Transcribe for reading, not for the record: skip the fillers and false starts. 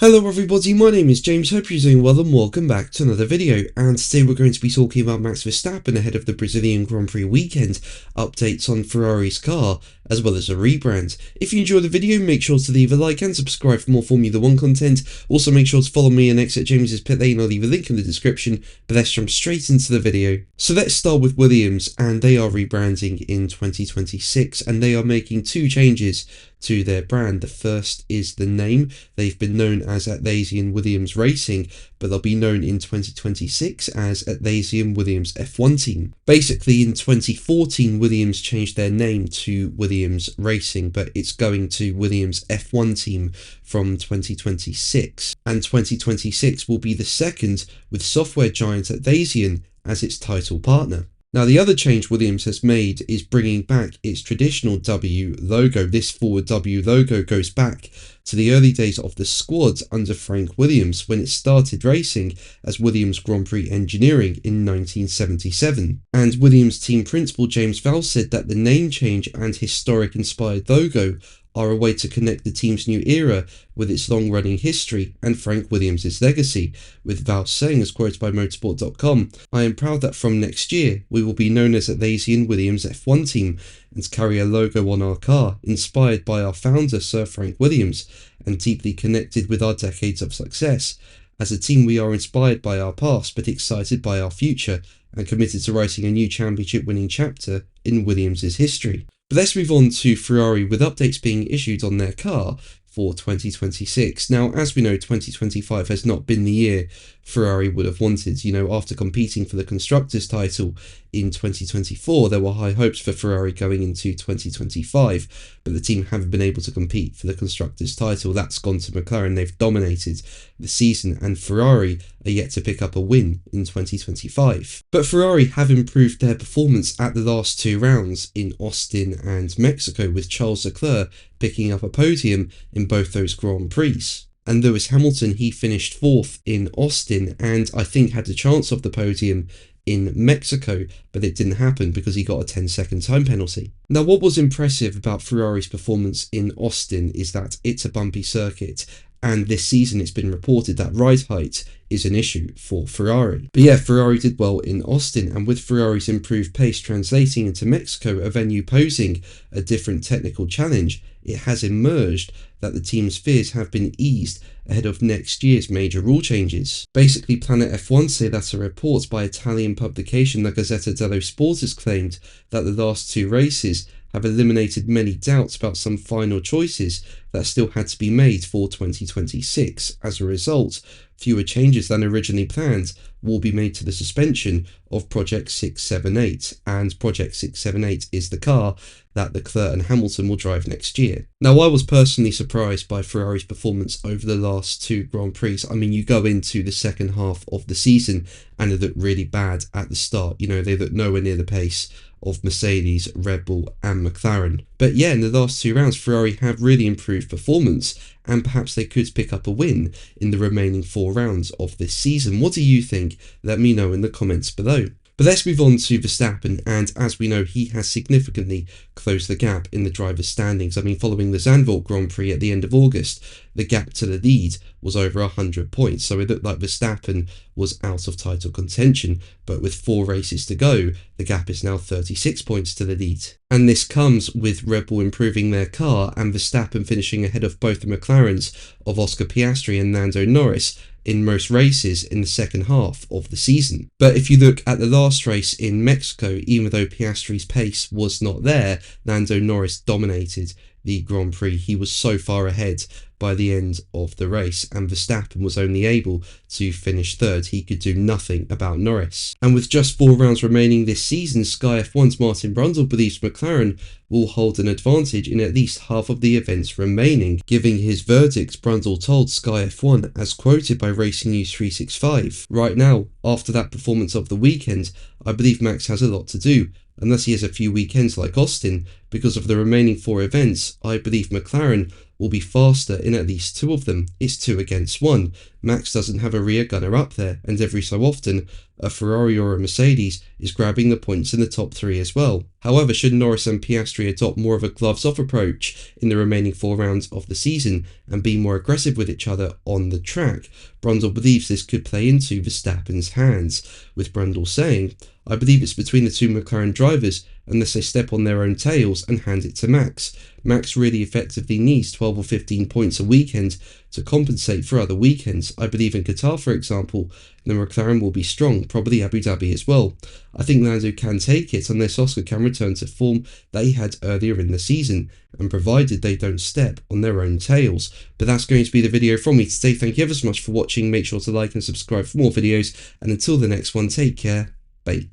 Hello everybody, my name is James, hope you're doing well and welcome back to another video, and today we're going to be talking about Max Verstappen ahead of the Brazilian Grand Prix weekend, updates on Ferrari's car, as well as a rebrand. If you enjoyed the video, make sure to leave a like and subscribe for more Formula 1 content. Also make sure to follow me on X at James's Pit Lane, I'll leave a link in the description, but let's jump straight into the video. So let's start with Williams, and they are rebranding in 2026, and they are making two changes to their brand. The first is the name. They've been known as Atlassian Williams Racing, but they'll be known in 2026 as Atlassian Williams F1 Team. Basically, in 2014, Williams changed their name to Williams Racing, but it's going to Williams F1 Team from 2026. And 2026 will be the second with software giant Atlassian as its title partner. Now, the other change Williams has made is bringing back its traditional W logo. This forward W logo goes back to the early days of the squad under Frank Williams when it started racing as Williams Grand Prix Engineering in 1977. And Williams team principal James Vowles said that the name change and historic inspired logo are a way to connect the team's new era with its long-running history and Frank Williams' legacy, with Vowles saying, as quoted by motorsport.com, "I am proud that from next year we will be known as Atlassian Williams F1 Team and carry a logo on our car inspired by our founder Sir Frank Williams and deeply connected with our decades of success. As a team we are inspired by our past but excited by our future and committed to writing a new championship-winning chapter in Williams' history." But let's move on to Ferrari, with updates being issued on their car for 2026. Now, as we know, 2025 has not been the year Ferrari would have wanted. After competing for the Constructors' title in 2024, there were high hopes for Ferrari going into 2025, but the team haven't been able to compete for the Constructors' title. That's gone to McLaren. They've dominated the season, and Ferrari are yet to pick up a win in 2025. But Ferrari have improved their performance at the last two rounds in Austin and Mexico, with Charles Leclerc picking up a podium in both those Grand Prix. And Lewis Hamilton, he finished fourth in Austin and I think had a chance of the podium in Mexico, but it didn't happen because he got a 10-second time penalty. Now, what was impressive about Ferrari's performance in Austin is that it's a bumpy circuit, and this season it's been reported that ride height is an issue for Ferrari. But yeah, Ferrari did well in Austin, and with Ferrari's improved pace translating into Mexico, a venue posing a different technical challenge, it has emerged that the team's fears have been eased ahead of next year's major rule changes. Basically, Planet F1 say that a report by Italian publication La Gazzetta dello Sport has claimed that the last two races have eliminated many doubts about some final choices that still had to be made for 2026. As a result, fewer changes than originally planned will be made to the suspension of Project 678, and Project 678 is the car that Leclerc and Hamilton will drive next year. Now, I was personally surprised by Ferrari's performance over the last two Grand Prix. I mean, you go into the second half of the season and they looked really bad at the start. They looked nowhere near the pace of Mercedes, Red Bull and McLaren. But yeah, in the last two rounds, Ferrari have really improved performance, and perhaps they could pick up a win in the remaining four rounds of this season. What do you think? Let me know in the comments below. But let's move on to Verstappen, and as we know, he has significantly closed the gap in the drivers' standings. I mean, following the Zandvoort Grand Prix at the end of August, the gap to the lead was over 100 points, so it looked like Verstappen was out of title contention, but with 4 races to go, the gap is now 36 points to the lead. And this comes with Red Bull improving their car and Verstappen finishing ahead of both the McLarens of Oscar Piastri and Lando Norris in most races in the second half of the season. But if you look at the last race in Mexico, even though Piastri's pace was not there, Lando Norris dominated the Grand Prix. He was so far ahead by the end of the race, and Verstappen was only able to finish third. He could do nothing about Norris. And with just 4 rounds remaining this season, Sky F1's Martin Brundle believes McLaren will hold an advantage in at least half of the events remaining. Giving his verdict, Brundle told Sky F1, as quoted by Racing News 365, "Right now, after that performance of the weekend, I believe Max has a lot to do. Unless he has a few weekends like Austin, because of the remaining 4 events, I believe McLaren will be faster in at least 2 of them. It's 2 against 1. Max doesn't have a rear gunner up there, and every so often, a Ferrari or a Mercedes is grabbing the points in the top 3 as well. However, should Norris and Piastri adopt more of a gloves-off approach in the remaining 4 rounds of the season and be more aggressive with each other on the track, Brundle believes this could play into Verstappen's hands, with Brundle saying, "I believe it's between the 2 McLaren drivers unless they step on their own tails and hand it to Max. Max really effectively needs 12 or 15 points a weekend to compensate for other weekends. I believe in Qatar, for example, the McLaren will be strong, probably Abu Dhabi as well. I think Lando can take it unless Oscar can return to form that he had earlier in the season, and provided they don't step on their own tails." But that's going to be the video from me today. Thank you ever so much for watching. Make sure to like and subscribe for more videos, and until the next one, take care. Bye.